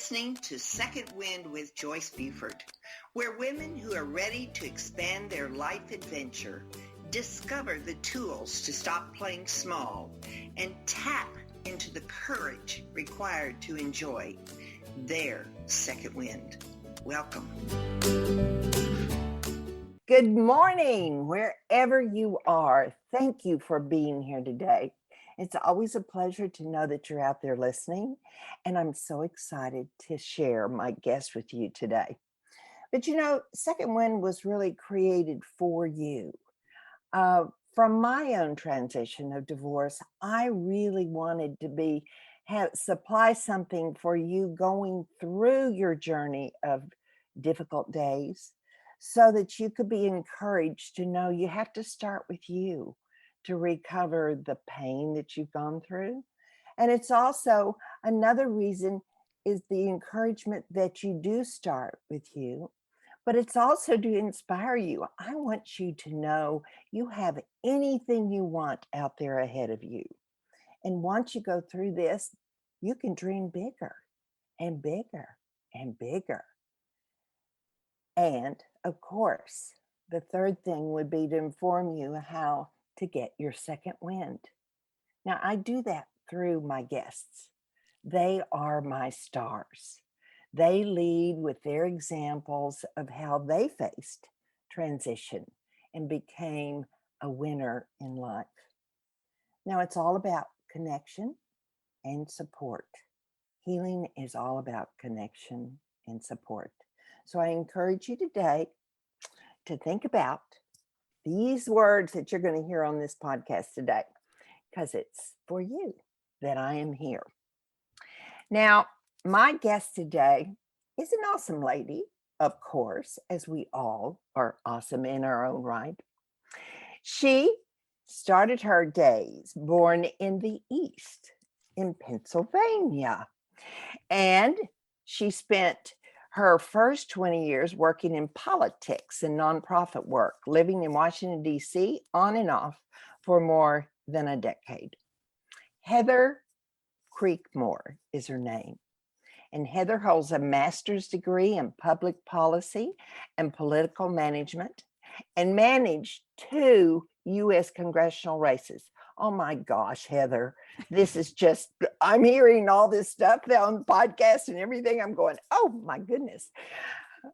listening to Second Wind with Joyce Buford, where women who are ready to expand their life adventure discover the tools to stop playing small and tap into the courage required to enjoy their second wind. Welcome. Good morning, wherever you are. Thank you for being here today. It's always a pleasure to know that you're out there listening, and I'm so excited to share my guest with you today. But you know, Second Wind was really created for you. From my own transition of divorce, I really wanted to supply something for you going through your journey of difficult days, so that you could be encouraged to know you have to start with you to recover the pain that you've gone through. And it's also another reason is the encouragement that you do start with you, but it's also to inspire you. I want you to know you have anything you want out there ahead of you. And once you go through this, you can dream bigger and bigger and bigger. And of course, the third thing would be to inform you how to get your second wind. Now, I do that through my guests. They are my stars. They lead with their examples of how they faced transition and became a winner in life. Now, it's all about connection and support. Healing is all about connection and support. So I encourage you today to think about these words that you're going to hear on this podcast today, because it's for you that I am here. Now, my guest today is an awesome lady, of course, as we all are awesome in our own right. She started her days born in the East, in Pennsylvania, and she spent her first 20 years working in politics and nonprofit work, living in Washington, D.C., on and off for more than a decade. Heather Creekmore is her name. And Heather holds a master's degree in public policy and political management and managed 2 U.S. congressional races. Oh my gosh, Heather, this is just, I'm hearing all this stuff on the podcast and everything. I'm going, oh my goodness.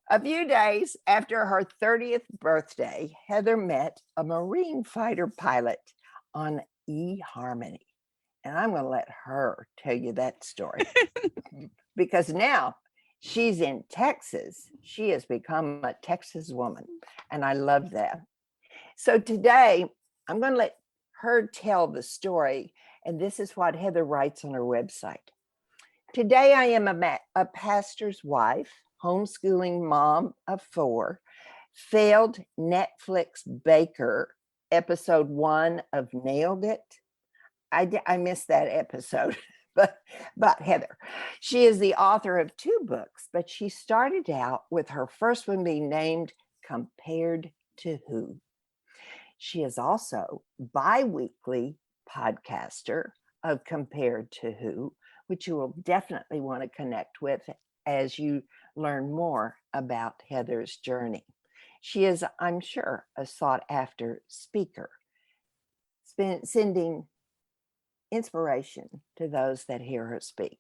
A few days after her 30th birthday, Heather met a Marine fighter pilot on eHarmony. And I'm going to let her tell you that story because now she's in Texas. She has become a Texas woman, and I love that. So today, I'm going to let her tell the story, and this is what Heather writes on her website. Today, I am a pastor's wife, homeschooling mom of 4, failed Netflix baker, episode 1 of Nailed It. I missed that episode, but Heather, she is the author of 2 books, but she started out with her first one being named Compared to Who. She is also bi-weekly podcaster of Compared to Who, which you will definitely want to connect with as you learn more about Heather's journey. She is, I'm sure, a sought-after speaker, sending inspiration to those that hear her speak.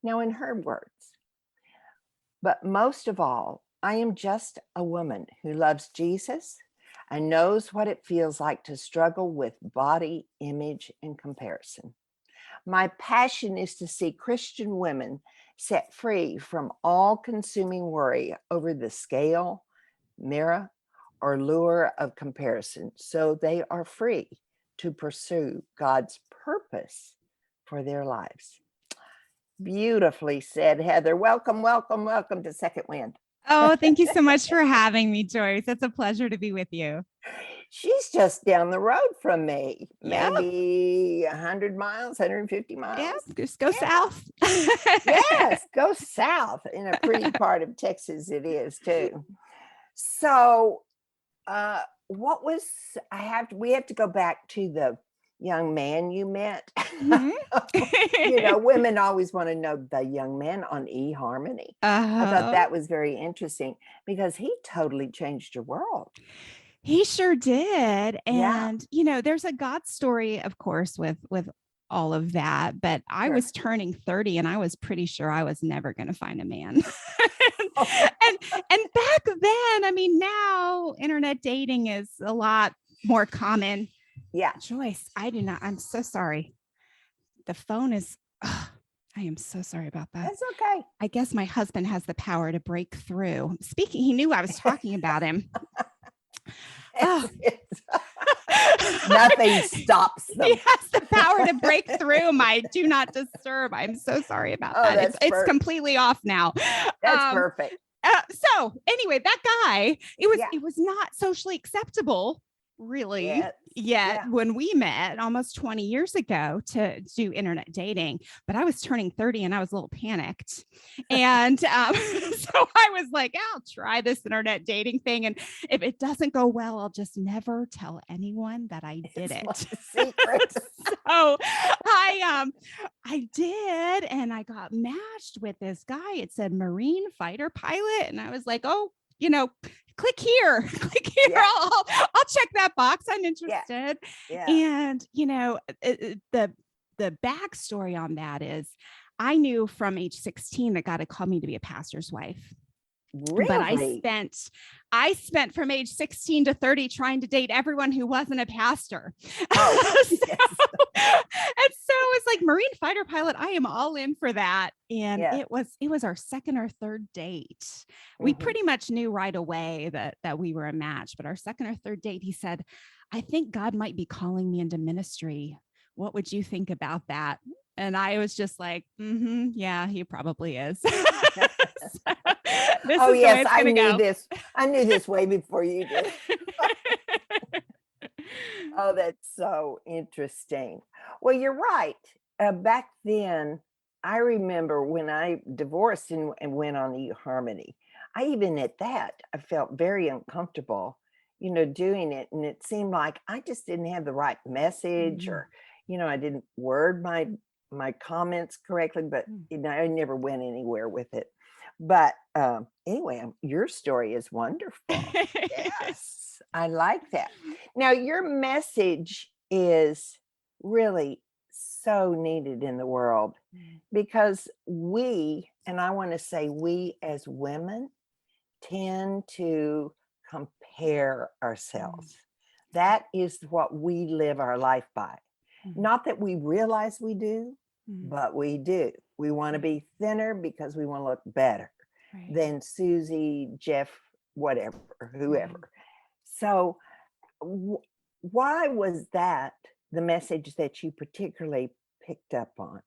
Now, in her words, but most of all, I am just a woman who loves Jesus and knows what it feels like to struggle with body image and comparison. My passion is to see Christian women set free from all-consuming worry over the scale, mirror, or lure of comparison, so they are free to pursue God's purpose for their lives. Beautifully said, Heather. Welcome, welcome, welcome to Second Wind. Oh, thank you so much for having me, Joyce. It's a pleasure to be with you. She's just down the road from me, Yep. maybe 100 miles, 150 miles. Yeah, just go south. Yes, go south. In a pretty part of Texas it is too. So we have to go back to young man you met? Mhm. Women always want to know the young man on eHarmony. I thought that was very interesting because he totally changed your world. He sure did. Yeah. And, there's a God story, of course, with all of that. But I Sure. was turning 30 and I was pretty sure I was never going to find a man. Oh. and back then, I mean, now internet dating is a lot more common. Yeah. Joyce, I'm so sorry. The phone is, I am so sorry about that. That's okay. I guess my husband has the power to break through. Speaking, he knew I was talking about him. Nothing stops them. He has the power to break through my do not disturb. I'm so sorry about that. It's completely off now. That's perfect. So anyway, that guy, it was not socially acceptable, really, yet when we met almost 20 years ago to do internet dating. But I was turning 30 and I was a little panicked. And so I was like, I'll try this internet dating thing. And if it doesn't go well, I'll just never tell anyone that I did it. Secret. So I did, and I got matched with this guy. It said Marine fighter pilot. And I was like, click here. Yeah. I'll check that box. I'm interested. Yeah. And, the backstory on that is I knew from age 16 that God had called me to be a pastor's wife. Really? But I spent from age 16 to 30 trying to date everyone who wasn't a pastor. Oh, And so it's like Marine fighter pilot. I am all in for that. And it was our second or third date. Mm-hmm. We pretty much knew right away that we were a match, but our second or third date, he said, I think God might be calling me into ministry. What would you think about that? And I was just like, yeah, he probably is. Yes, I knew this. I knew this way before you did. Oh, that's so interesting. Well, you're right. Back then, I remember when I divorced and went on eHarmony, I felt very uncomfortable, doing it. And it seemed like I just didn't have the right message or, I didn't word my comments correctly, but I never went anywhere with it. But anyway, your story is wonderful. Yes, I like that. Now, your message is really so needed in the world because and I want to say we as women, tend to compare ourselves. That is what we live our life by. Not that we realize we do, but we do. We want to be thinner because we want to look better than Susie, Jeff, whatever, whoever. So why was that the message that you particularly picked up on?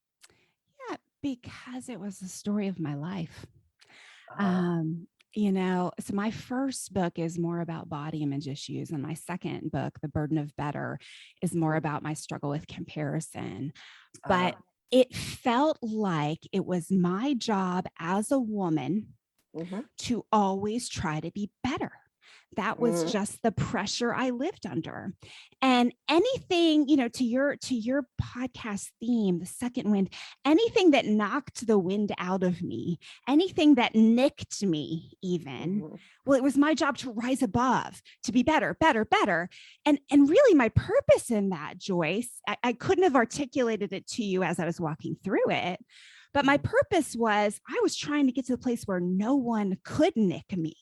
Yeah, because it was the story of my life. So my first book is more about body image issues. And my second book, The Burden of Better, is more about my struggle with comparison. But it felt like it was my job as a woman to always try to be better. That was just the pressure I lived under. And anything, to your podcast theme, the second wind, anything that knocked the wind out of me, anything that nicked me even, well, it was my job to rise above, to be better. And really my purpose in that, Joyce, I couldn't have articulated it to you as I was walking through it. But my purpose was I was trying to get to the place where no one could nick me,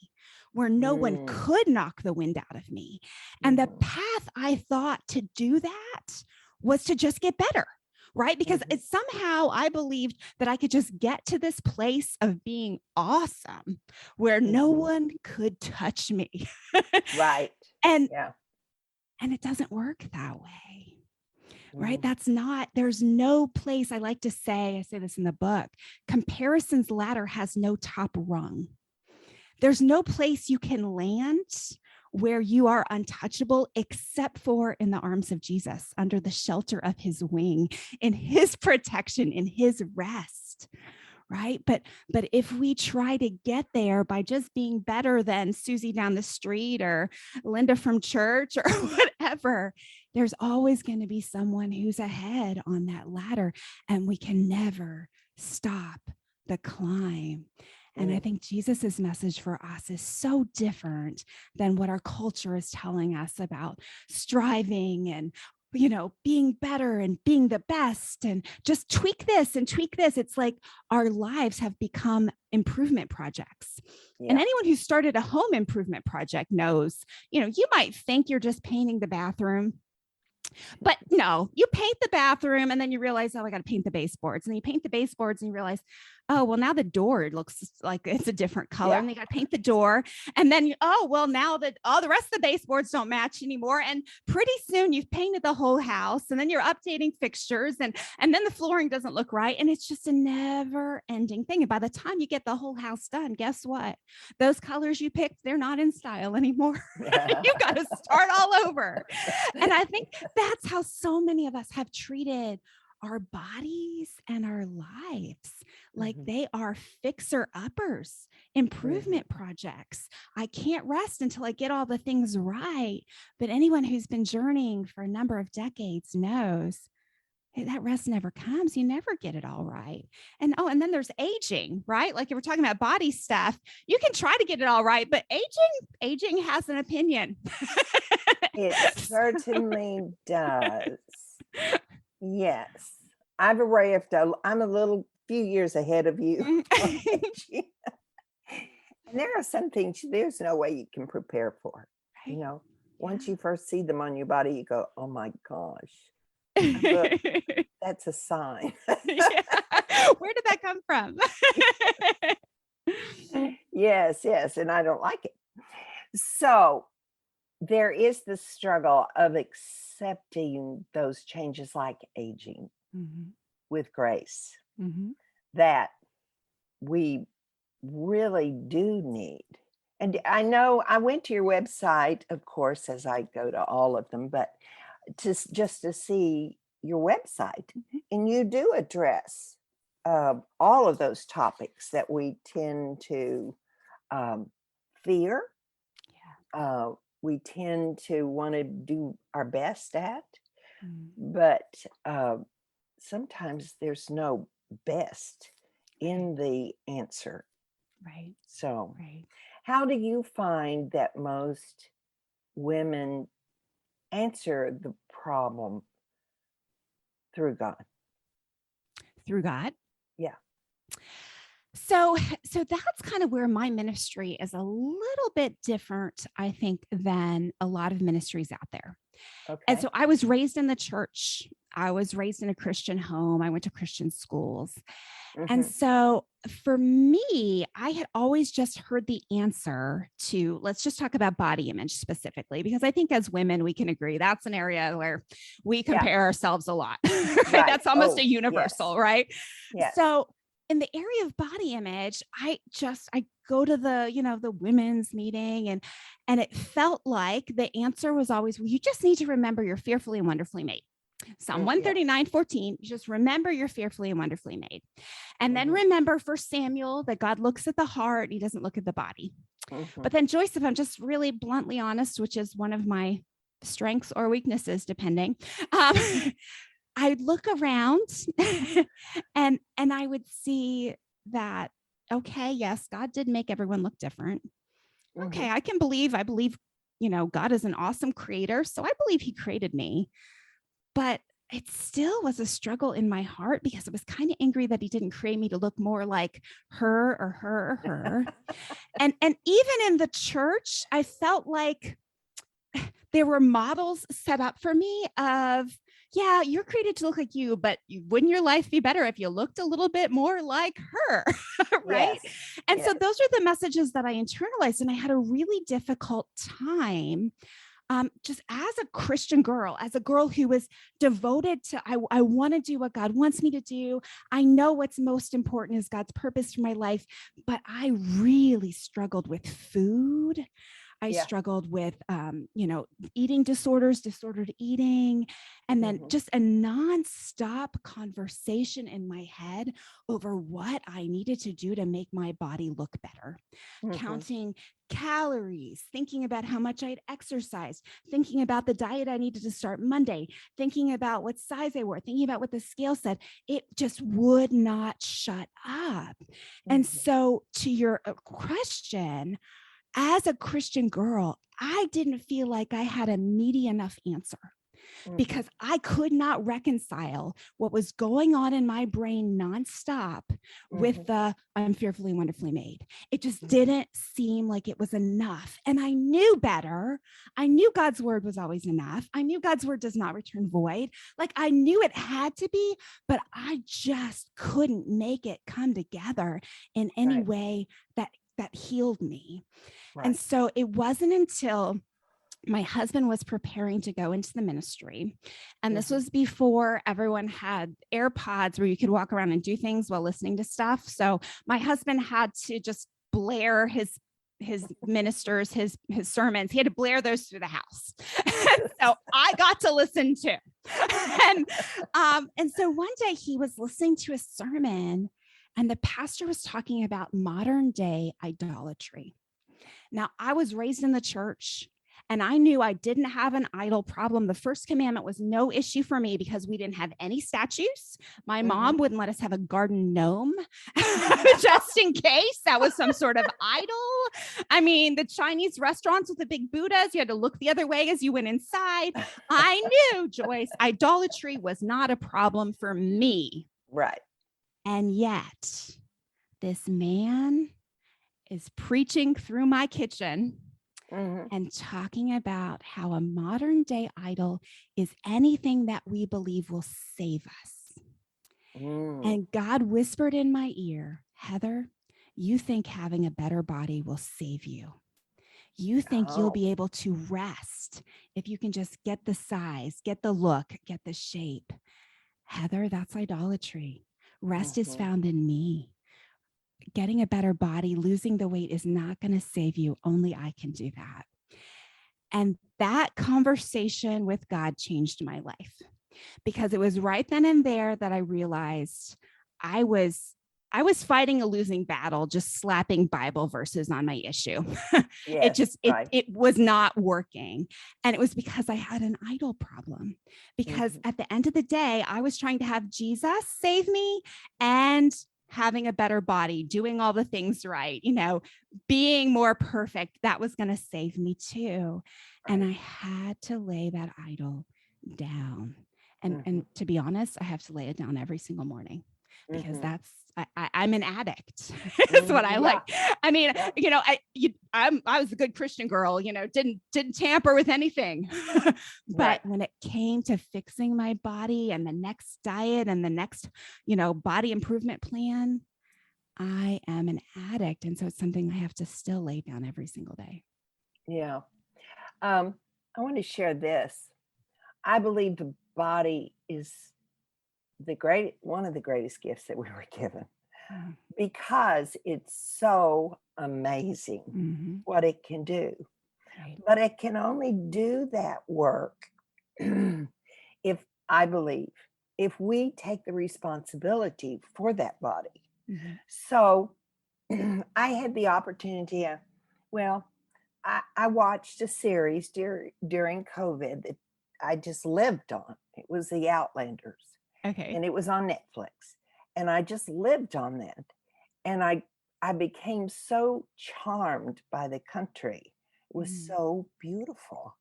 where no one could knock the wind out of me. And the path I thought to do that was to just get better, right? Because it's somehow I believed that I could just get to this place of being awesome where no one could touch me. Right. And it doesn't work that way. Right? There's no place. I like to say, I say this in the book, comparison's ladder has no top rung. There's no place you can land where you are untouchable except for in the arms of Jesus, under the shelter of his wing, in his protection, in his rest, right? But if we try to get there by just being better than Susie down the street or Linda from church or whatever, there's always going to be someone who's ahead on that ladder, and we can never stop the climb. And I think Jesus's message for us is so different than what our culture is telling us about striving and, you know, being better and being the best and just tweak this and tweak this. It's like our lives have become improvement projects. Yeah. And anyone who started a home improvement project knows, you know, you might think you're just painting the bathroom, but no, you paint the bathroom and then you realize, oh, I got to paint the baseboards. And you paint the baseboards and you realize, oh, well, now the door looks like it's a different color, and they got to paint the door. And then, oh, well, now that all the rest of the baseboards don't match anymore. And pretty soon you've painted the whole house, and then you're updating fixtures, and then the flooring doesn't look right. And it's just a never ending thing. And by the time you get the whole house done, guess what? Those colors you picked, they're not in style anymore. You've got to start all over. And I think that's how so many of us have treated our bodies and our lives. Like they are fixer-uppers, improvement projects. I can't rest until I get all the things right. But anyone who's been journeying for a number of decades knows that rest never comes. You never get it all right. And then there's aging, right? Like if we're talking about body stuff, you can try to get it all right, but aging has an opinion. It certainly does. Yes. I've arrived. I'm a little few years ahead of you. And there are some things there's no way you can prepare for. You know, once you first see them on your body, you go, oh my gosh. Look, that's a sign. Where did that come from? Yes. And I don't like it. So there is the struggle of accepting those changes like aging with grace that we really do need. And I know I went to your website, of course, as I go to all of them, but just to see your website, and you do address all of those topics that we tend to fear. We tend to want to do our best at, but sometimes there's no best in the answer. Right. So how do you find that most women answer the problem through God? Through God? Yeah. So that's kind of where my ministry is a little bit different, I think, than a lot of ministries out there. Okay. And so I was raised in the church. I was raised in a Christian home. I went to Christian schools. And so for me, I had always just heard the answer to, let's just talk about body image specifically, because I think as women, we can agree that's an area where we compare ourselves a lot. Right? That's almost a universal, right? Yes. So in the area of body image, I go to the women's meeting, and it felt like the answer was always, well, you just need to remember you're fearfully and wonderfully made. Psalm 139:14, just remember you're fearfully and wonderfully made. And then remember 1 Samuel that God looks at the heart, he doesn't look at the body. But then Joyce, if I'm just really bluntly honest, which is one of my strengths or weaknesses, depending, I'd look around and I would see that, okay, yes, God did make everyone look different. Okay, I believe, God is an awesome creator. So I believe he created me. But it still was a struggle in my heart because I was kind of angry that he didn't create me to look more like her or her or her. And even in the church, I felt like there were models set up for me of, yeah, you're created to look like you, but wouldn't your life be better if you looked a little bit more like her? Right. Yes. And so those are the messages that I internalized, and I had a really difficult time just as a Christian girl, as a girl who was devoted to, I want to do what God wants me to do. I know what's most important is God's purpose for my life, but I really struggled with food. I Yeah. struggled with, eating disorders, disordered eating, and then just a nonstop conversation in my head over what I needed to do to make my body look better. Counting calories, thinking about how much I'd exercised, thinking about the diet I needed to start Monday, thinking about what size I wore, thinking about what the scale said. It just would not shut up. And so to your question, as a Christian girl, I didn't feel like I had a meaty enough answer because I could not reconcile what was going on in my brain nonstop with the I'm fearfully and wonderfully made. It just didn't seem like it was enough. And I knew better. I knew God's word was always enough. I knew God's word does not return void. Like I knew it had to be, but I just couldn't make it come together in any way that healed me. And so it wasn't until my husband was preparing to go into the ministry. And this was before everyone had AirPods where you could walk around and do things while listening to stuff. So my husband had to just blare his ministers, his sermons. He had to blare those through the house. So I got to listen too. And so one day he was listening to a sermon and the pastor was talking about modern day idolatry. Now, I was raised in the church and I knew I didn't have an idol problem. The first commandment was no issue for me because we didn't have any statues. My mom wouldn't let us have a garden gnome just in case that was some sort of idol. I mean, the Chinese restaurants with the big Buddhas, you had to look the other way as you went inside. I knew, Joyce, idolatry was not a problem for me. Right. And yet, this man is preaching through my kitchen and talking about how a modern day idol is anything that we believe will save us. And God whispered in my ear, Heather, you think having a better body will save you. You think you'll be able to rest if you can just get the size, get the look, get the shape. Heather, that's idolatry. Rest is found in me. Getting a better body, losing the weight is not going to save you. Only I can do that. And that conversation with God changed my life because it was right then and there that I realized I was fighting a losing battle, just slapping Bible verses on my issue. It was not working. And it was because I had an idol problem, because at the end of the day, I was trying to have Jesus save me and having a better body, doing all the things right, being more perfect, that was going to save me too. And I had to lay that idol down. And to be honest, I have to lay it down every single morning because I'm an addict. That's what I like. I mean, I was a good Christian girl, didn't tamper with anything. But when it came to fixing my body and the next diet and the next, body improvement plan, I am an addict. And so it's something I have to still lay down every single day. Yeah. I want to share this. I believe the body is one of the greatest gifts that we were given because it's so amazing what it can do. Right. But it can only do that work if we take the responsibility for that body. So I had the opportunity I watched a series during COVID that I just lived on. It was The Outlanders. Okay. And it was on Netflix. And I just lived on that. And I became so charmed by the country. It was so beautiful.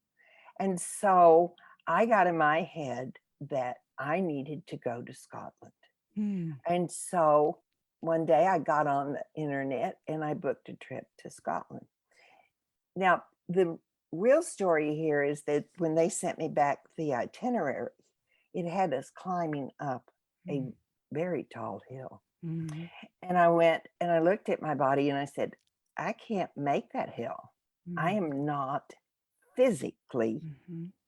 And so I got in my head that I needed to go to Scotland. And so one day I got on the internet and I booked a trip to Scotland. Now, the real story here is that when they sent me back the itinerary, it had us climbing up a very tall hill. And I went and I looked at my body and I said, I can't make that hill. I am not physically,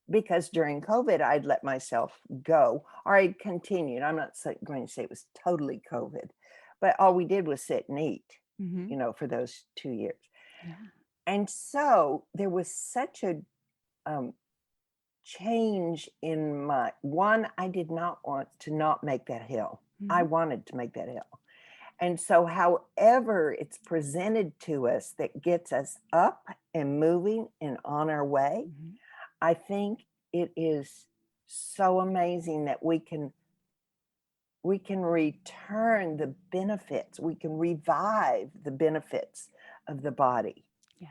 because during COVID, I'd let myself go, or I'd continued. I'm not going to say it was totally COVID, but all we did was sit and eat, for those 2 years. Yeah. And so there was such a change in I did not want to not make that hill. I wanted to make that hill. And so however it's presented to us that gets us up and moving and on our way, I think it is so amazing that we can return the benefits, we can revive the benefits of the body. Yeah.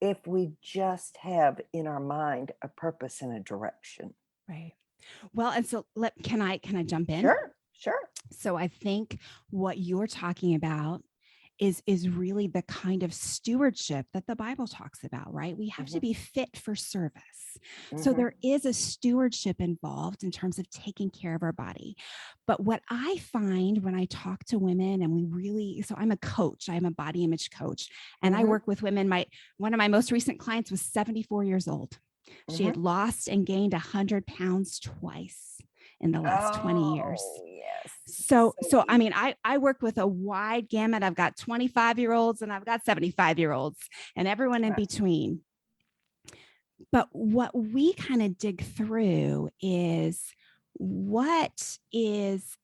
If we just have in our mind a purpose and a direction. Right. Well, and so can I jump in? Sure. So I think what you're talking about is really the kind of stewardship that the Bible talks about, right? We have to be fit for service. So there is a stewardship involved in terms of taking care of our body. But what I find when I talk to women, and so I'm a coach, I'm a body image coach, and I work with women. One of my most recent clients was 74 years old. She had lost and gained 100 pounds twice in the last 20 years. Yes. So I mean, I work with a wide gamut. I've got 25-year-olds and I've got 75-year-olds and everyone in between. But what we kind of dig through is what is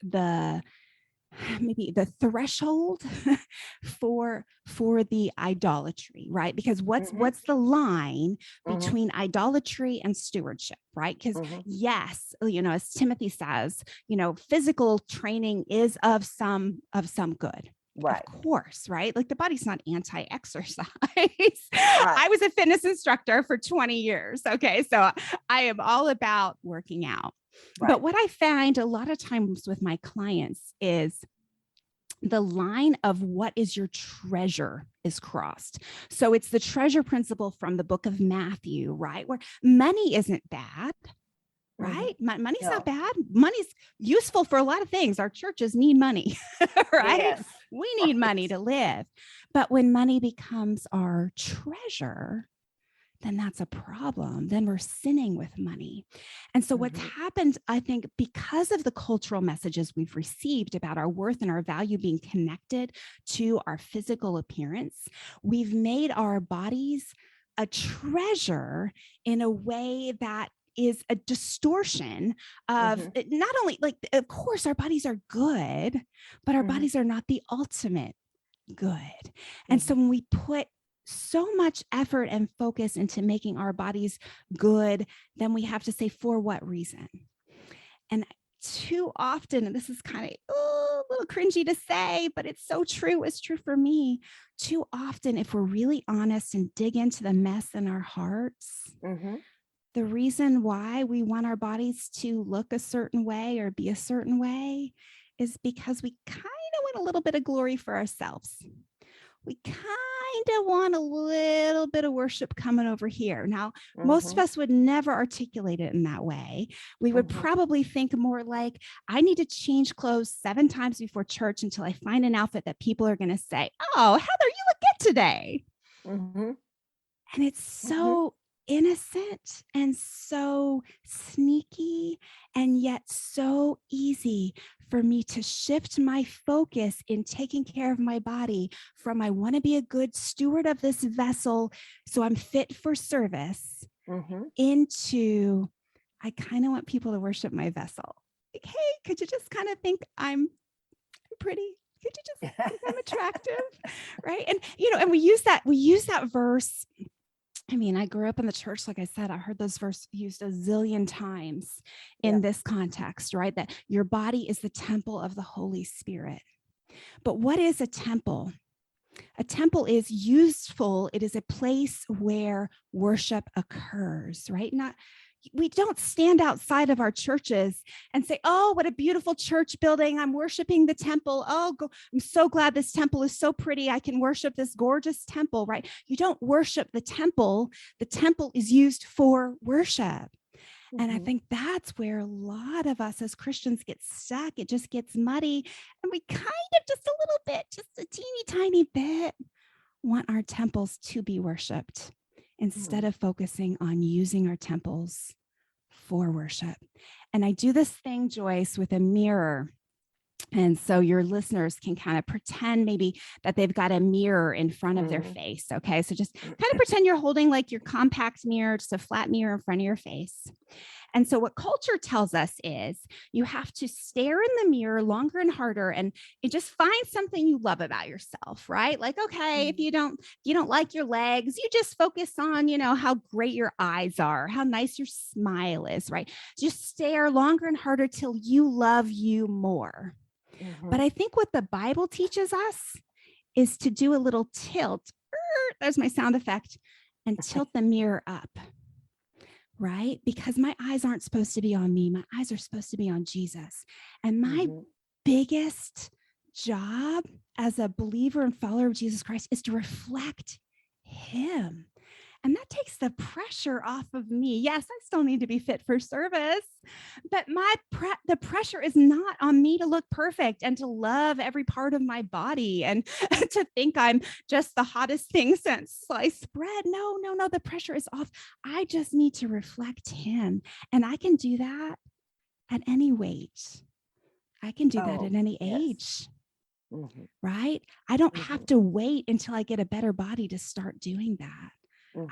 maybe the threshold for the idolatry, right? Because what's the line between idolatry and stewardship, right? Because yes, as Timothy says, physical training is of some good. Right. Of course, right? Like the body's not anti-exercise. I was a fitness instructor for 20 years. Okay. So I am all about working out. Right. But what I find a lot of times with my clients is the line of what is your treasure is crossed. So it's the treasure principle from the book of Matthew, right? Where money isn't bad, right? Money's not bad. Money's useful for a lot of things. Our churches need money, right? Yes. We need money to live. But when money becomes our treasure, then that's a problem. Then we're sinning with money. And so what's happened, I think, because of the cultural messages we've received about our worth and our value being connected to our physical appearance, we've made our bodies a treasure in a way that is a distortion of not only, like, of course, our bodies are good, but our bodies are not the ultimate good. And so when we put so much effort and focus into making our bodies good, then we have to say, for what reason? And too often, and this is kind of a little cringy to say, but it's so true. It's true for me. Too often, if we're really honest and dig into the mess in our hearts, the reason why we want our bodies to look a certain way or be a certain way is because we kind of want a little bit of glory for ourselves. We kind of want a little bit of worship coming over here. Now, most of us would never articulate it in that way. We would probably think more like, I need to change clothes 7 times before church until I find an outfit that people are going to say, oh, Heather, you look good today. And it's so innocent and so sneaky and yet so easy for me to shift my focus in taking care of my body from I want to be a good steward of this vessel so I'm fit for service into I kind of want people to worship my vessel. Like, hey, could you just kind of think I'm pretty? Could you just think I'm attractive? Right. And and we use that verse. I mean, I grew up in the church, like I said, I heard those verses used a zillion times in this context, right? That your body is the temple of the Holy Spirit. But what is a temple? A temple is useful. It is a place where worship occurs, right? We don't stand outside of our churches and say, oh, what a beautiful church building. I'm worshiping the temple. Oh, I'm so glad this temple is so pretty. I can worship this gorgeous temple, right? You don't worship the temple. The temple is used for worship. And I think that's where a lot of us as Christians get stuck. It just gets muddy. And we kind of just a little bit, just a teeny tiny bit, want our temples to be worshiped instead of focusing on using our temples for worship. And I do this thing, Joyce, with a mirror And so your listeners can kind of pretend maybe that they've got a mirror in front of their face. Okay. So just kind of pretend you're holding like your compact mirror, just a flat mirror in front of your face. And so what culture tells us is you have to stare in the mirror longer and harder and just find something you love about yourself, right? Like, okay, if you don't like your legs, you just focus on, how great your eyes are, how nice your smile is, right? Just stare longer and harder till you love you more. But I think what the Bible teaches us is to do a little tilt. There's my sound effect, and tilt the mirror up. Right? Because my eyes aren't supposed to be on me. My eyes are supposed to be on Jesus. And my biggest job as a believer and follower of Jesus Christ is to reflect him. And that takes the pressure off of me. Yes, I still need to be fit for service, but the pressure is not on me to look perfect and to love every part of my body and to think I'm just the hottest thing since sliced bread. No, the pressure is off. I just need to reflect him. And I can do that at any weight. I can do that at any age. Right? I don't have to wait until I get a better body to start doing that.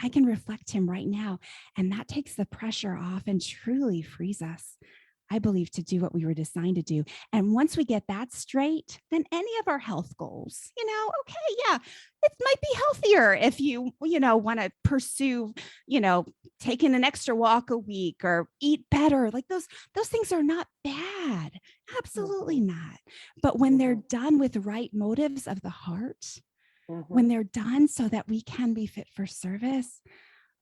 I can reflect him right now. And that takes the pressure off and truly frees us, I believe, to do what we were designed to do. And once we get that straight, then any of our health goals, it might be healthier if you want to pursue, taking an extra walk a week or eat better. Like those things are not bad. Absolutely not. But when they're done with right motives of the heart, when they're done so that we can be fit for service,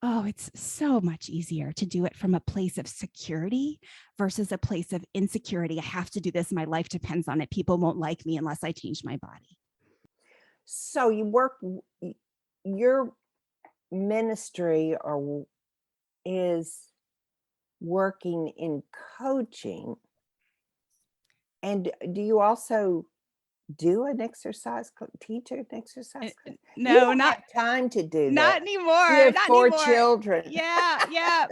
it's so much easier to do it from a place of security versus a place of insecurity. I have to do this. My life depends on it. People won't like me unless I change my body. So your ministry is working in coaching. And do you also do an exercise, teach an exercise? No, you don't have time to do not that. anymore. You have not 4 anymore. children. Yeah.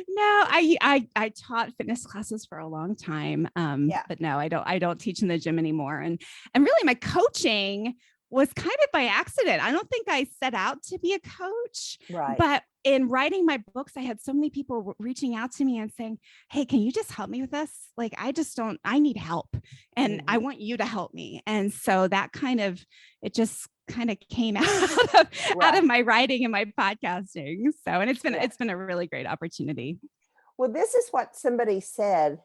No, I taught fitness classes for a long time. But no, I don't teach in the gym anymore. And really my coaching was kind of by accident. I don't think I set out to be a coach, right? But in writing my books, I had so many people reaching out to me and saying, hey, can you just help me with this? Like, I need help and I want you to help me. And so that it just kind of came out of my writing and my podcasting. So, and it's been a really great opportunity. Well, this is what somebody said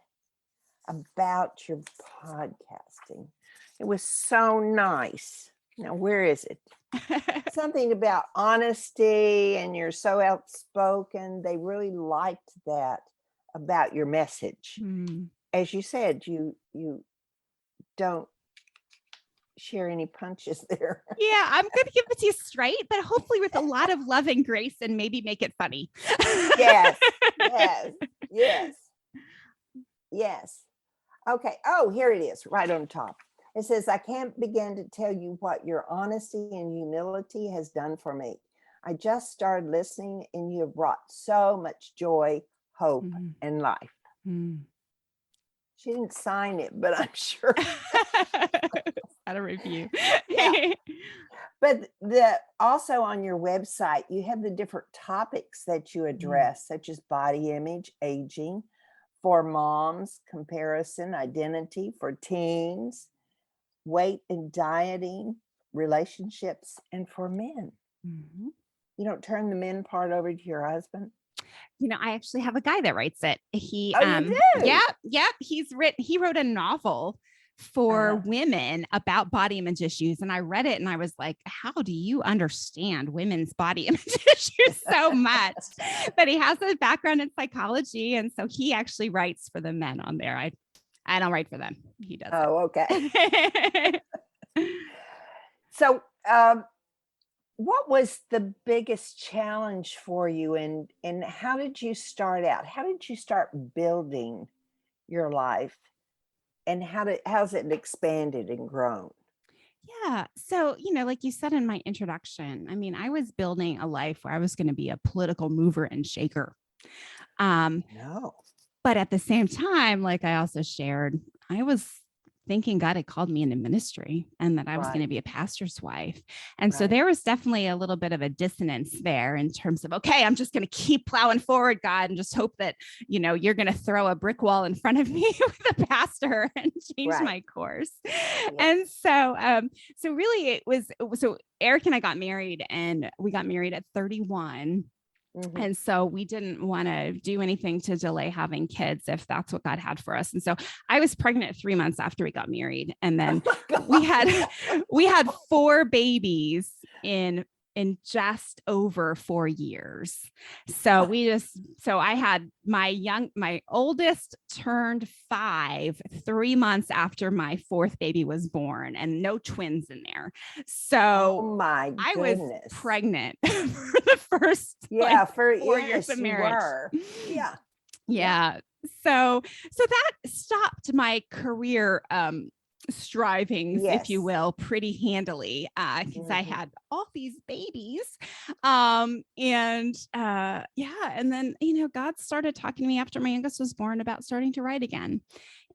about your podcasting. It was so nice. Now, where is it? Something about honesty, and you're so outspoken. They really liked that about your message. As you said, you don't share any punches there. Yeah, I'm going to give it to you straight, but hopefully with a lot of love and grace, and maybe make it funny. Yes. Okay. Oh, here it is, right on top. It says, I can't begin to tell you what your honesty and humility has done for me. I just started listening, and you have brought so much joy, hope, and life. She didn't sign it, but I'm sure. Got a review. Yeah. But also on your website, you have the different topics that you address, such as body image, aging, for moms, comparison, identity, for teens, weight and dieting, relationships, and for men. You don't turn the men part over to your husband? I actually have a guy that writes it. He, you do? Yeah. He wrote a novel for women about body image issues. And I read it and I was like, how do you understand women's body image issues so much? But he has a background in psychology. And so he actually writes for the men on there. I don't write for them. He does. Oh, okay. So, what was the biggest challenge for you, and how did you start out? How did you start building your life, and how's it expanded and grown? Yeah. So, like you said in my introduction, I mean, I was building a life where I was going to be a political mover and shaker. No. But at the same time, like I also shared, I was thinking God had called me into ministry and that I was going to be a pastor's wife. And so there was definitely a little bit of a dissonance there in terms of, okay, I'm just going to keep plowing forward, God, and just hope that, you're going to throw a brick wall in front of me with a pastor and change my course. And so, so really so Eric and I got married, and we got married at 31. And so we didn't want to do anything to delay having kids if that's what God had for us. And so I was pregnant 3 months after we got married. And then we had 4 babies in just over 4 years. So I had my oldest turned 5 3 months after my 4th baby was born, and no twins in there. So I was pregnant for the first 4 years of marriage. Yeah. So that stopped my career strivings, if you will, pretty handily, because I had all these babies. And then, God started talking to me after my youngest was born about starting to write again,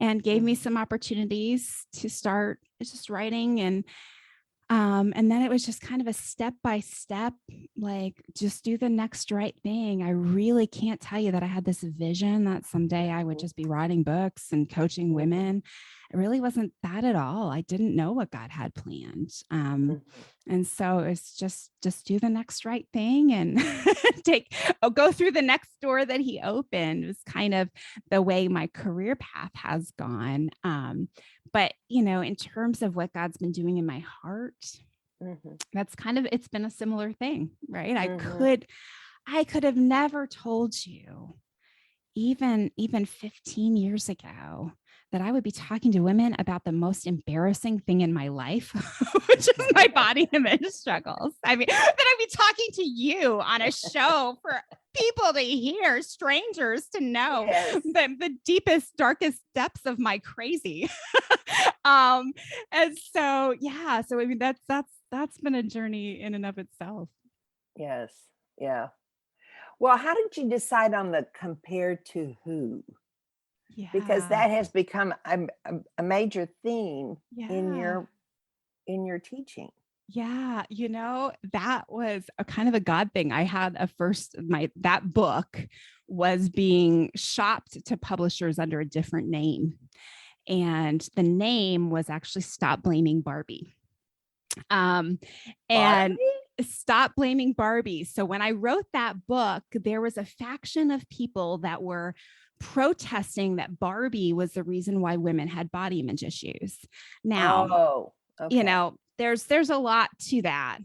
and gave me some opportunities to start just writing. And then it was just kind of a step by step, like, just do the next right thing. I really can't tell you that I had this vision that someday I would just be writing books and coaching women. It really wasn't that at all. I didn't know what God had planned. And so it's just do the next right thing and go through the next door that he opened. It was kind of the way my career path has gone. But, in terms of what God's been doing in my heart, that's it's been a similar thing, right? I could have never told you even 15 years ago that I would be talking to women about the most embarrassing thing in my life, which is my body image struggles. I mean, that I'd be talking to you on a show for people to hear, strangers to know the deepest, darkest depths of my crazy. And so, so I mean, that's been a journey in and of itself. Yes. Yeah. Well, how did you decide on the compared to who? Yeah. Because that has become a major theme in your teaching. Yeah. That was a kind of a God thing. I had that book was being shopped to publishers under a different name. And the name was actually Stop Blaming Barbie. And Stop Blaming Barbie. So when I wrote that book, there was a faction of people that were protesting that Barbie was the reason why women had body image issues. Now, there's a lot to that,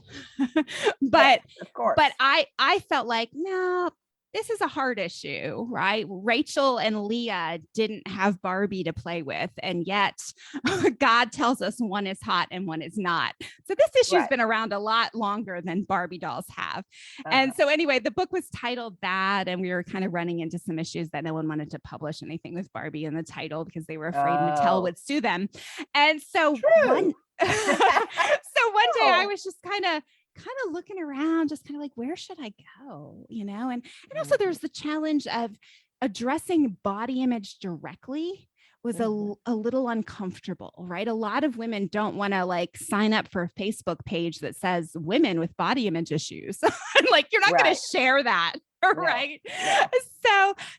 but of course, but I felt like, no, this is a hard issue, right? Rachel and Leah didn't have Barbie to play with, and yet God tells us one is hot and one is not. So this issue's been around a lot longer than Barbie dolls have. And so anyway, the book was titled that, and we were kind of running into some issues that no one wanted to publish anything with Barbie in the title because they were afraid Mattel would sue them. And so one day I was just kind of looking around, just kind of like, where should I go? And also there's the challenge of addressing body image directly was a little uncomfortable, right? A lot of women don't want to sign up for a Facebook page that says women with body image issues. Like, you're not going to share that. Right. No.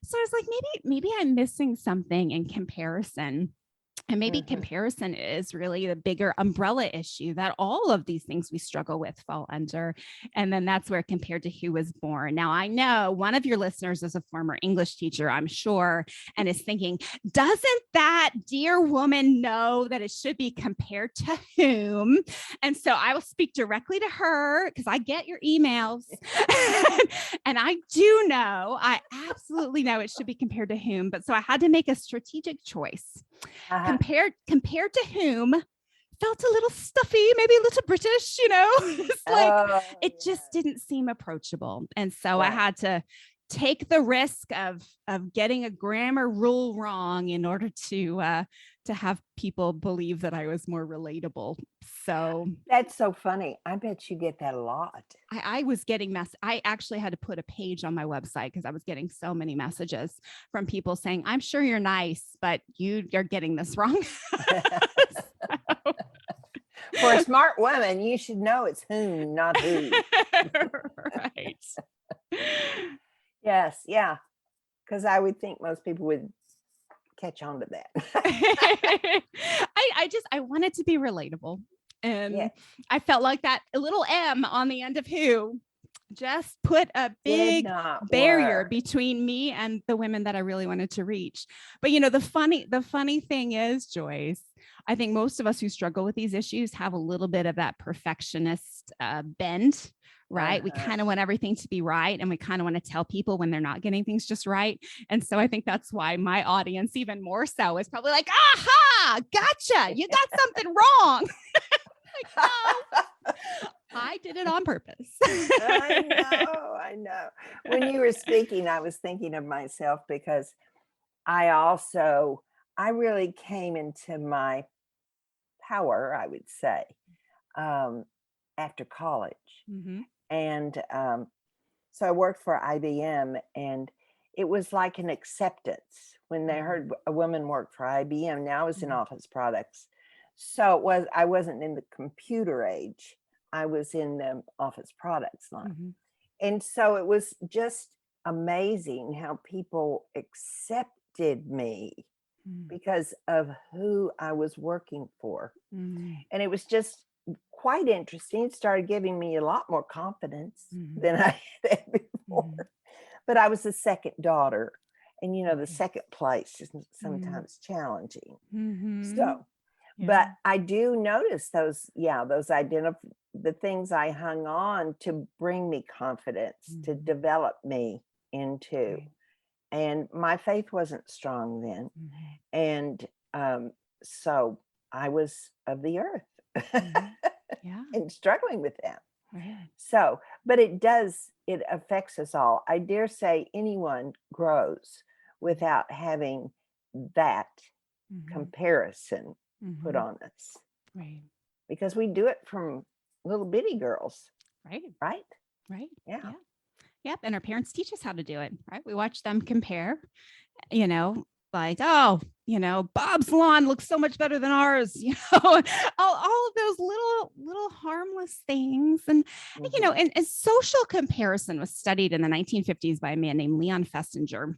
So I was like, maybe I'm missing something in comparison. And maybe comparison is really the bigger umbrella issue that all of these things we struggle with fall under. And then that's where compared to who was born. Now, I know one of your listeners is a former English teacher, I'm sure, and is thinking, doesn't that dear woman know that it should be compared to whom? And so I will speak directly to her because I get your emails. And I do know, I absolutely know it should be compared to whom. But so I had to make a strategic choice. Compared to whom felt a little stuffy, maybe a little British, It's like, it just didn't seem approachable. And so I had to take the risk of getting a grammar rule wrong in order to to have people believe that I was more relatable. So That's so funny. I bet you get that a lot. I was getting I actually had to put a page on my website because I was getting so many messages from people saying, I'm sure you're nice, but you're getting this wrong. So. For a smart woman, you should know it's whom, not who. Right. Yes. Yeah. Because I would think most people would catch on to that. I wanted to be relatable. And Yeah. I felt like that little M on the end of who just put a big barrier between me and the women that I really wanted to reach. But the funny thing is, Joyce, I think most of us who struggle with these issues have a little bit of that perfectionist bend, right? We kind of want everything to be right. And we kind of want to tell people when they're not getting things just right. And so I think that's why my audience, even more so, is probably like, aha, gotcha. You got something wrong. Like, no, I did it on purpose. I know. When you were speaking, I was thinking of myself because I really came into my power, I would say, after college. Mm-hmm. And so I worked for IBM, and it was like an acceptance when they heard a woman worked for IBM. Now I was in office products. So I wasn't in the computer age. I was in the office products line. Mm-hmm. And so it was just amazing how people accepted me because of who I was working for. Mm-hmm. And it was just quite interesting. It started giving me a lot more confidence than I had before. Mm-hmm. But I was the second daughter. And, the second place is sometimes challenging. Mm-hmm. So, but I do notice the things I hung on to bring me confidence, to develop me into. And my faith wasn't strong then. And so I was of the earth and struggling with them. Right. So, but it affects us all. I dare say anyone grows without having that comparison put on us. Right. Because we do it from little bitty girls. Right. Right. Right. Yeah. Yep. And our parents teach us how to do it. Right. We watch them compare, like, Bob's lawn looks so much better than ours, all of those little harmless things. And, and social comparison was studied in the 1950s by a man named Leon Festinger.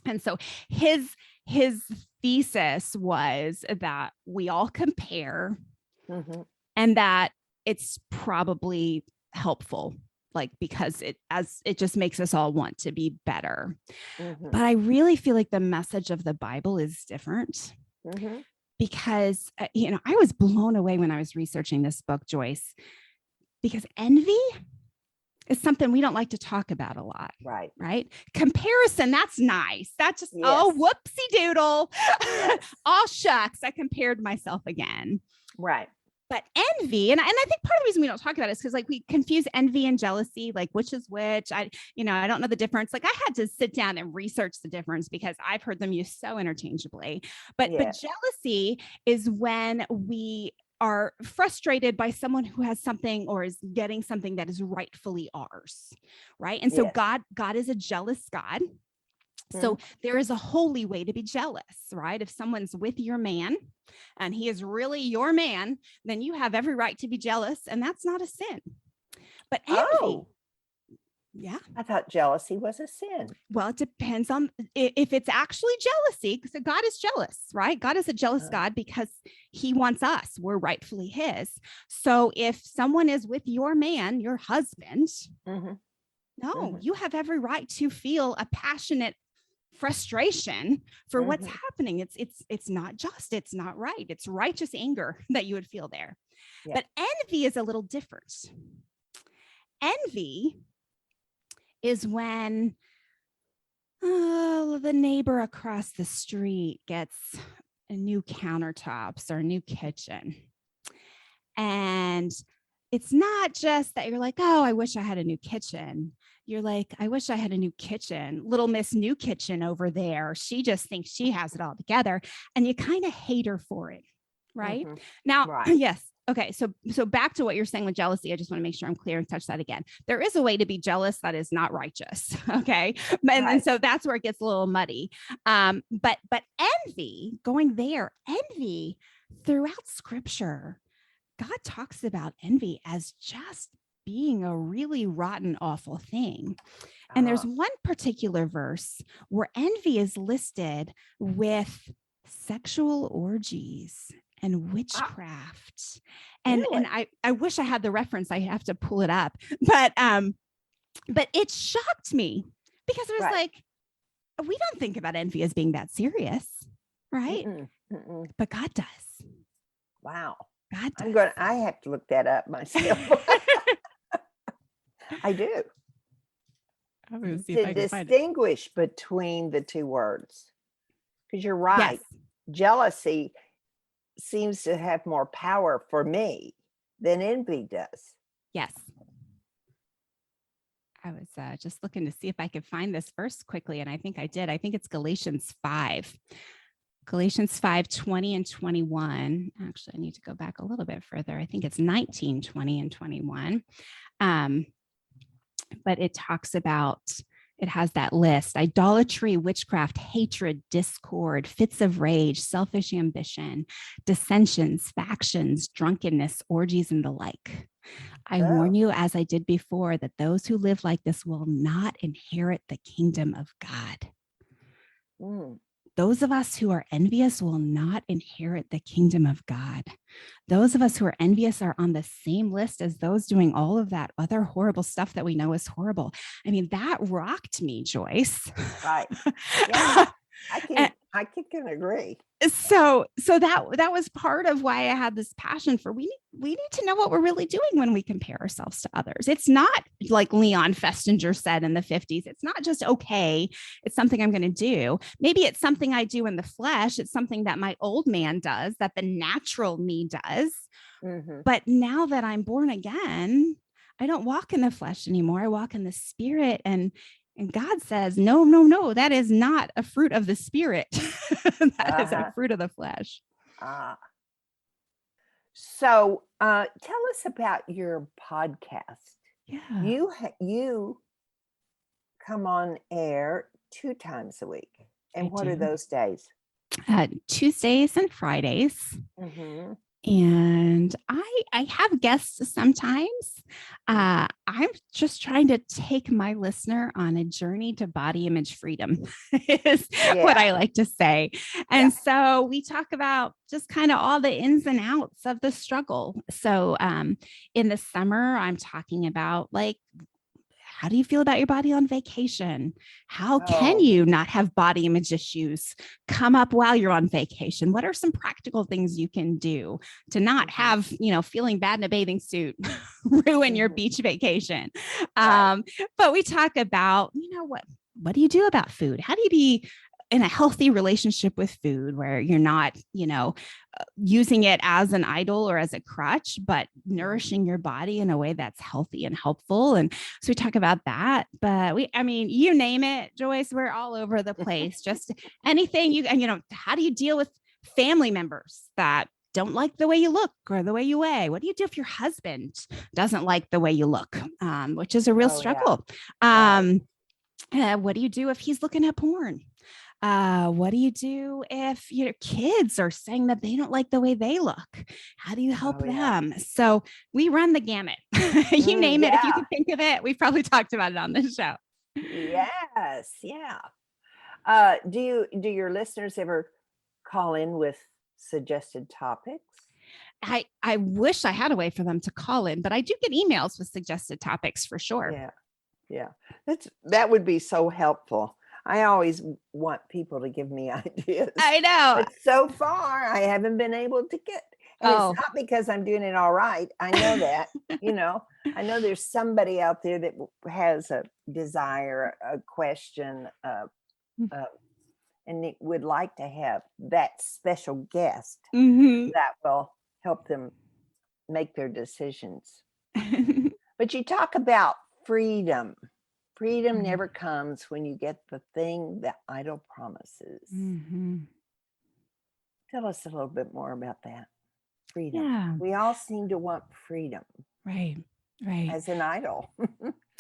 And so his thesis was that we all compare and that it's probably helpful, like, because it just makes us all want to be better. But I really feel like the message of the Bible is different because, I was blown away when I was researching this book, Joyce, because envy is something we don't like to talk about a lot. Right. Right. Comparison. That's nice. That's just, oh, whoopsie doodle. Yes. Oh, shucks. I compared myself again. Right. But envy, and I think part of the reason we don't talk about it is because, like, we confuse envy and jealousy, like which is which. I don't know the difference. Like, I had to sit down and research the difference because I've heard them used so interchangeably. But jealousy is when we are frustrated by someone who has something or is getting something that is rightfully ours, right? And so God is a jealous God. So there is a holy way to be jealous, right? If someone's with your man and he is really your man, then you have every right to be jealous, and that's not a sin. But envy, I thought jealousy was a sin. Well, it depends on if it's actually jealousy, because God is jealous, right? God is a jealous God because he wants us. We're rightfully his. So if someone is with your man, your husband, you have every right to feel a passionate frustration for what's happening. It's not just, it's not right. It's righteous anger that you would feel there. But envy is a little different. Envy is when the neighbor across the street gets a new countertops or a new kitchen, and it's not just that you're like, oh, I wish I had a new kitchen. You're like, I wish I had a new kitchen. Little Miss New Kitchen over there. She just thinks she has it all together. And you kind of hate her for it. Right. Mm-hmm. Now, Right. yes. Okay. So back to what you're saying with jealousy. I just want to make sure I'm clear and touch that again. There is a way to be jealous that is not righteous. Okay. And so that's where it gets a little muddy. But envy, going there, envy throughout scripture, God talks about envy as just being a really rotten, awful thing. And there's one particular verse where envy is listed with sexual orgies and witchcraft. And I wish I had the reference. I have to pull it up. But it shocked me because it was like, we don't think about envy as being that serious, right? But God does. Wow. God does. I have to look that up myself. I do. I'm going to see to if I can distinguish between the two words. Because you're right. Yes. Jealousy seems to have more power for me than envy does. Yes. I was just looking to see if I could find this verse quickly, and I think I did. I think it's Galatians 5. Galatians 5, 20 and 21. Actually, I need to go back a little bit further. I think it's 19, 20 and 21. But it talks about, it has that list: idolatry, witchcraft, hatred, discord, fits of rage, selfish ambition, dissensions, factions, drunkenness, orgies, and the like. I warn you, as I did before, that those who live like this will not inherit the kingdom of God. Those of us who are envious will not inherit the kingdom of God. Those of us who are envious are on the same list as those doing all of that other horrible stuff that we know is horrible. I mean, that rocked me, Joyce. Right. Yeah, I can agree. So that was part of why I had this passion for we need to know what we're really doing when we compare ourselves to others. It's not like Leon Festinger said in the 50s. It's not just okay. It's something I'm going to do. Maybe it's something I do in the flesh. It's something that my old man does, that the natural me does. But now that I'm born again, I don't walk in the flesh anymore. I walk in the spirit. And God says, no, that is not a fruit of the spirit. That is a fruit of the flesh. So tell us about your podcast. Yeah. You come on air 2 times a week. And what are those days? Tuesdays and Fridays. And I have guests sometimes. I'm just trying to take my listener on a journey to body image freedom is what I like to say. And so we talk about just kind of all the ins and outs of the struggle. So in the summer, I'm talking about like, how do you feel about your body on vacation? How can you not have body image issues come up while you're on vacation? What are some practical things you can do to not have, feeling bad in a bathing suit ruin your beach vacation? But we talk about, what do you do about food? How do you be in a healthy relationship with food where you're not, using it as an idol or as a crutch, but nourishing your body in a way that's healthy and helpful. And so we talk about that, but you name it, Joyce, we're all over the place. Just anything how do you deal with family members that don't like the way you look or the way you weigh? What do you do if your husband doesn't like the way you look? Which is a real struggle. What do you do if he's looking at porn? What do you do if your kids are saying that they don't like the way they look? How do you help them? So we run the gamut. You name it. If you can think of it, we've probably talked about it on this show. Yes. Yeah. Do your listeners ever call in with suggested topics? I wish I had a way for them to call in, but I do get emails with suggested topics for sure. Yeah. That would be so helpful. I always want people to give me ideas. I know. But so far, I haven't been able to get. And it's not because I'm doing it all right. I know that. I know there's somebody out there that has a desire, a question, and it would like to have that special guest that will help them make their decisions. But you talk about freedom. Freedom Mhm. never comes when you get the thing that idol promises. Mhm. Tell us a little bit more about that. Freedom. Yeah. We all seem to want freedom Right. Right. as an idol.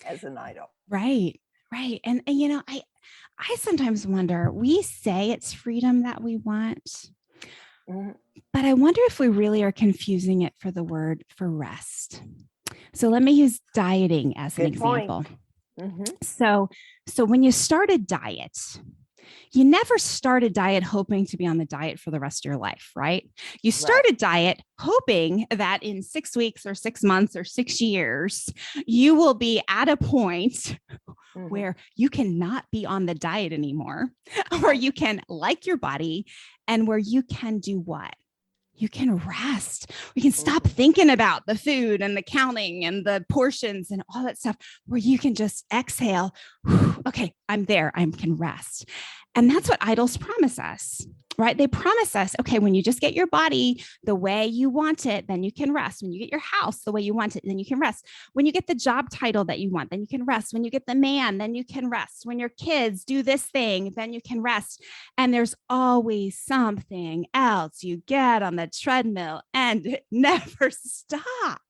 As an idol. Right. Right. And you know, I sometimes wonder, we say it's freedom that we want, Mhm. but I wonder if we really are confusing it for the word for rest. So let me use dieting as an Good point. example. Mhm. So when you start a diet, you never start a diet hoping to be on the diet for the rest of your life, right? You start Right. a diet hoping that in 6 weeks or 6 months or 6 years, you will be at a point Mhm. where you cannot be on the diet anymore, where Right. you can like your body and where you can do what? You can rest. We can stop Mhm. thinking about the food and the counting and the portions and all that stuff, where you can just exhale. Okay, I'm there. I can rest. And that's what idols promise us, right? They promise us, okay, when you just get your body the way you want it, then you can rest. When you get your house the way you want it, then you can rest. When you get the job title that you want, then you can rest. When you get the man, then you can rest. When your kids do this thing, then you can rest. And there's always something else you get on the treadmill, and it never stops.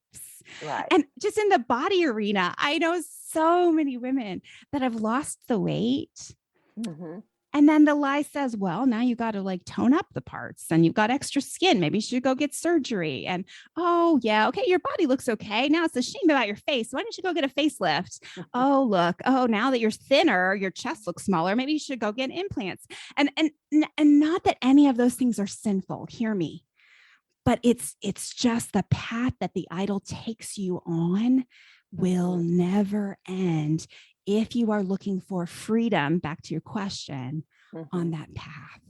Right. And just in the body arena, I know so many women that have lost the weight. Mhm. And then the lie says, well, now you got to like tone up the parts and you've got extra skin. Maybe you should go get surgery. And oh, yeah, okay, your body looks okay. Now it's a shame about your face. Why don't you go get a facelift? Oh, look, oh, now that you're thinner, your chest looks smaller. Maybe you should go get implants. And not that any of those things are sinful. Hear me. But it's just the path that the idol takes you on will Mhm. never end if you are looking for freedom, back to your question, on Mhm. that path.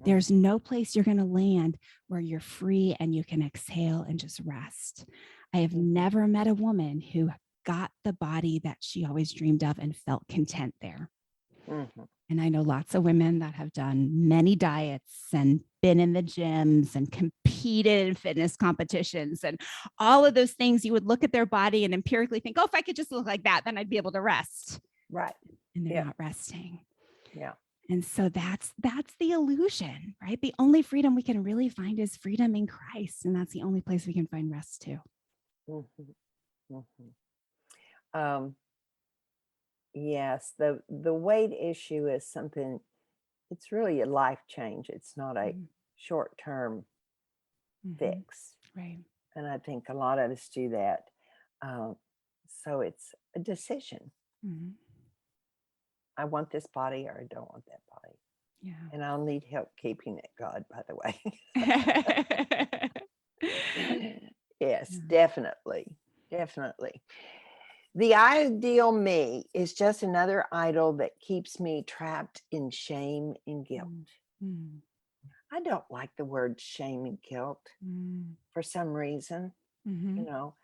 There's no place you're going to land where you're free and you can exhale and just rest. I have Mhm. never met a woman who got the body that she always dreamed of and felt content there. Mhm. And I know lots of women that have done many diets and been in the gyms and competed in fitness competitions and all of those things. You would look at their body and empirically think, oh, if I could just look like that, then I'd be able to rest. Right. And they're Yeah. not resting. Yeah. And so that's the illusion, right? The only freedom we can really find is freedom in Christ. And that's the only place we can find rest too. Mhm. Mhm. Yes, the weight issue is something, it's really a life change. It's not a Mhm. short-term Mhm. fix. Right. And I think a lot of us do that. So it's a decision. Mhm. I want this body or I don't want that body. Yeah. And I'll need help keeping it, God, by the way. Yes, Yeah. definitely. Definitely. The ideal me is just another idol that keeps me trapped in shame and guilt. Mm. I don't like the word shame and guilt Mm. for some reason. Mhm. You know,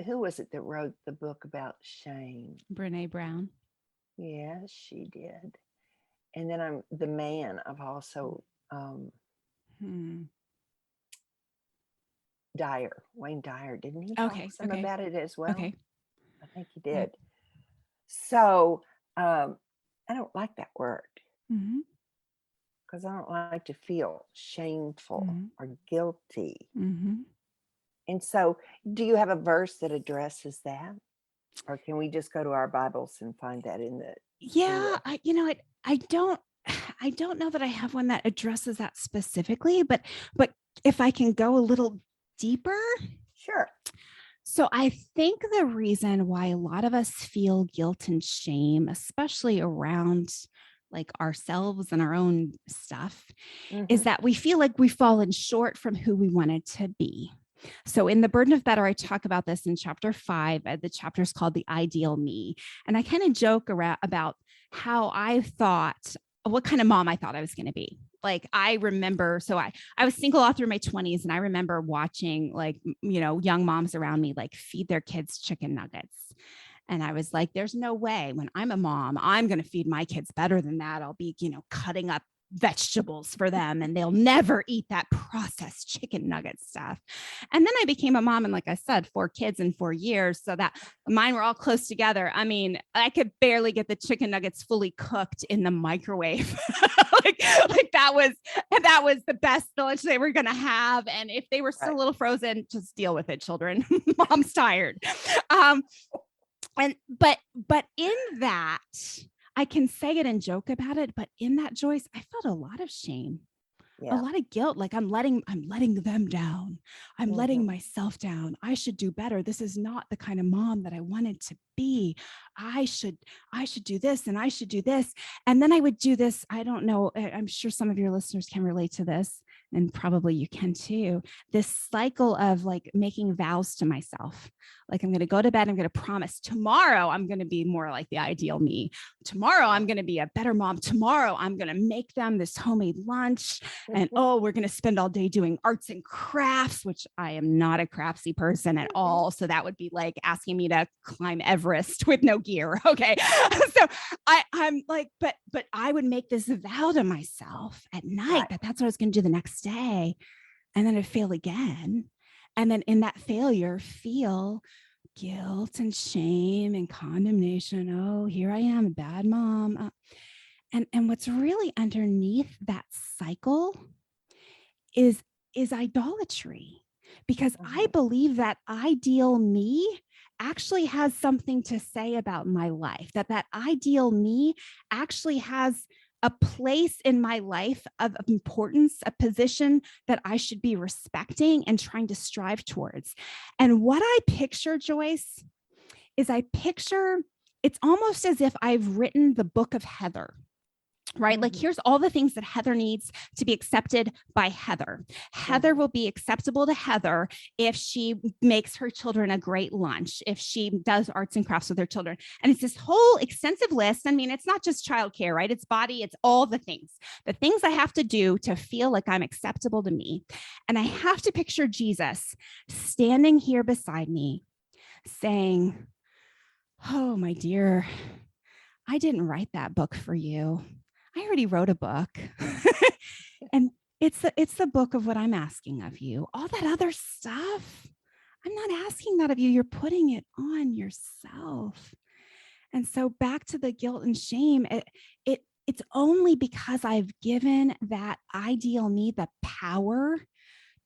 who was it that wrote the book about shame? Brene Brown. Yes, she did. And then I'm the man. I've also Hmm. Wayne Dyer. Didn't he talk Okay. some Okay. about it as well? Okay. I think he Yep. did. So I don't like that word Mhm. because I don't like to feel shameful Mhm. or guilty. Mhm. And so, do you have a verse that addresses that? Or can we just go to our Bibles and find that in the Yeah, I don't I don't know that I have one that addresses that specifically, but if I can go a little deeper. Sure. So I think the reason why a lot of us feel guilt and shame, especially around like ourselves and our own stuff, is Mhm. that we feel like we've fallen short from who we wanted to be. So in The Burden of Better, I talk about this in chapter 5. The chapter is called The Ideal Me. And I kind of joke around about how I thought, what kind of mom I thought I was going to be. Like I remember, so I was single all through my 20s, and I remember watching like, young moms around me like feed their kids chicken nuggets. And I was like, there's no way when I'm a mom, I'm going to feed my kids better than that. I'll be, cutting up vegetables for them, and they'll never eat that processed chicken nugget stuff. And then I became a mom, and like I said, 4 kids in 4 years, so that mine were all close together. I mean, I could barely get the chicken nuggets fully cooked in the microwave. like that was the best lunch they were going to have. And if they were still a little frozen, just deal with it, children. Mom's tired. But in that, I can say it and joke about it, but in that, Joyce, I felt a lot of shame, a lot of guilt. Like I'm letting them down. I'm letting myself down. I should do better. This is not the kind of mom that I wanted to be. I should do this, and I should do this. And then I would do this. I don't know. I'm sure some of your listeners can relate to this, and probably you can too. This cycle of like making vows to myself. Like I'm going to go to bed. I'm going to promise tomorrow I'm going to be more like the ideal me. Tomorrow I'm going to be a better mom. Tomorrow I'm going to make them this homemade lunch. And we're going to spend all day doing arts and crafts, which I am not a craftsy person at all. So that would be like asking me to climb Everest with no gear. Okay. So I'm like, but I would make this vow to myself at night that's what I was going to do the next day. And then I'd fail again. And then in that failure, feel guilt and shame and condemnation. Oh, here I am, a bad mom. And what's really underneath that cycle is idolatry, because I believe that ideal me actually has something to say about my life, that ideal me actually has a place in my life of importance, a position that I should be respecting and trying to strive towards. And what I picture, Joyce, is it's almost as if I've written the book of Heather. Right? Like here's all the things that Heather needs to be accepted by Heather. Heather will be acceptable to Heather if she makes her children a great lunch, if she does arts and crafts with her children. And it's this whole extensive list. I mean, it's not just childcare, right? It's body, it's all the things I have to do to feel like I'm acceptable to me. And I have to picture Jesus standing here beside me saying, oh, my dear, I didn't write that book for you. I already wrote a book. And it's the book of what I'm asking of you. All that other stuff, I'm not asking that of you. You're putting it on yourself. And so back to the guilt and shame, it's only because I've given that ideal me the power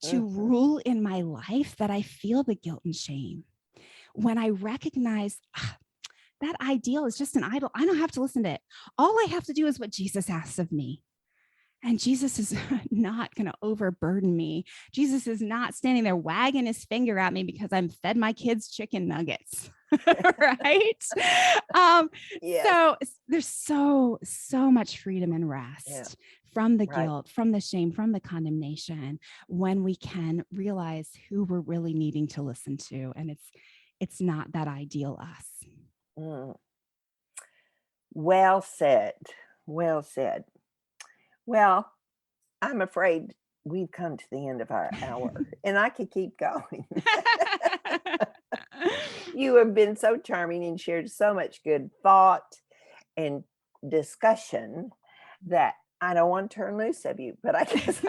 to rule in my life that I feel the guilt and shame. When I recognize that ideal is just an idol, I don't have to listen to it. All I have to do is what Jesus asks of me. And Jesus is not going to overburden me. Jesus is not standing there wagging his finger at me because I'm fed my kids chicken nuggets. Right? So there's so much freedom and rest from the guilt, from the shame, from the condemnation, when we can realize who we're really needing to listen to. And it's not that ideal us. Well said. Well said. Well, I'm afraid we've come to the end of our hour, and I could keep going. You have been so charming and shared so much good thought and discussion that I don't want to turn loose of you, but I guess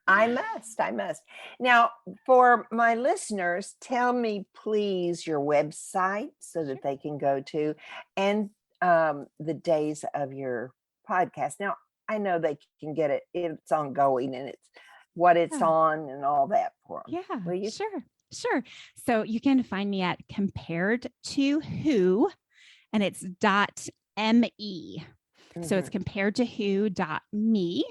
I must. Now, for my listeners, tell me, please, your website so that they can go to, and the days of your podcast. Now, I know they can get it. It's ongoing, and it's what it's on and all that for them. Yeah, will you? Sure. So you can find me at Compared to Who, and it's .me. So it's comparedtowho.me.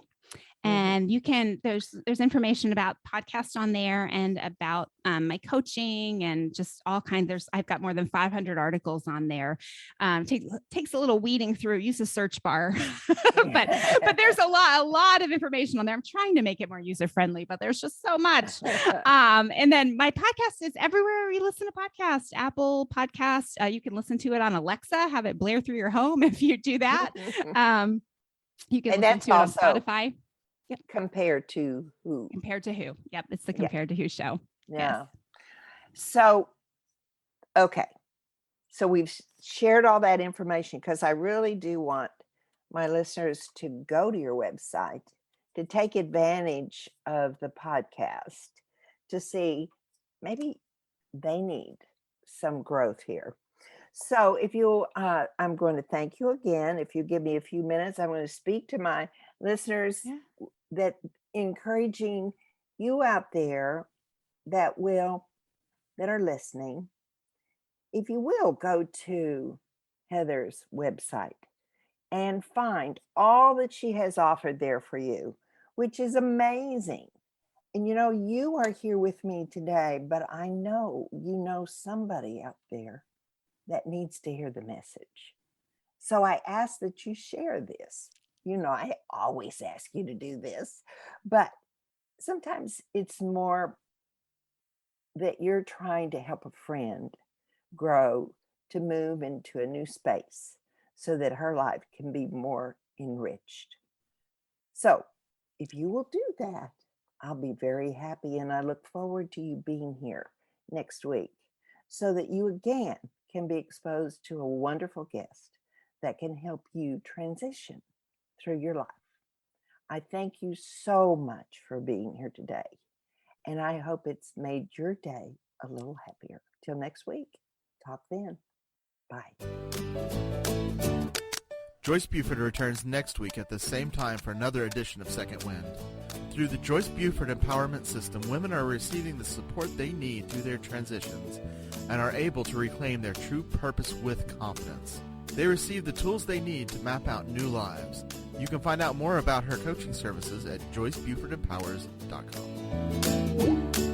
And you can, there's information about podcasts on there and about my coaching and just all kinds. I've got more than 500 articles on there. Takes a little weeding through, use the search bar, but there's a lot of information on there. I'm trying to make it more user friendly, but there's just so much. And then my podcast is everywhere you listen to podcasts, Apple Podcasts. You can listen to it on Alexa, have it blare through your home if you do that. You can listen to it on Spotify. Yep. Compared to Who. Yep. It's the Compared to Who show. Yeah. Yes. So, okay. So we've shared all that information because I really do want my listeners to go to your website, to take advantage of the podcast, to see maybe they need some growth here. So if you, I'm going to thank you again. If you give me a few minutes, I'm going to speak to my listeners that encouraging you out there that are listening. If you will, go to Heather's website and find all that she has offered there for you, which is amazing. And you are here with me today, but I know somebody out there that needs to hear the message. So I ask that you share this. I always ask you to do this, but sometimes it's more that you're trying to help a friend grow to move into a new space so that her life can be more enriched. So if you will do that, I'll be very happy, and I look forward to you being here next week so that you again can be exposed to a wonderful guest that can help you transition through your life. I thank you so much for being here today, and I hope it's made your day a little happier. Till next week. Talk then. Bye. Joyce Buford returns next week at the same time for another edition of Second Wind. Through the Joyce Buford Empowerment System, women are receiving the support they need through their transitions and are able to reclaim their true purpose with confidence. They receive the tools they need to map out new lives. You can find out more about her coaching services at joycebufordempowers.com.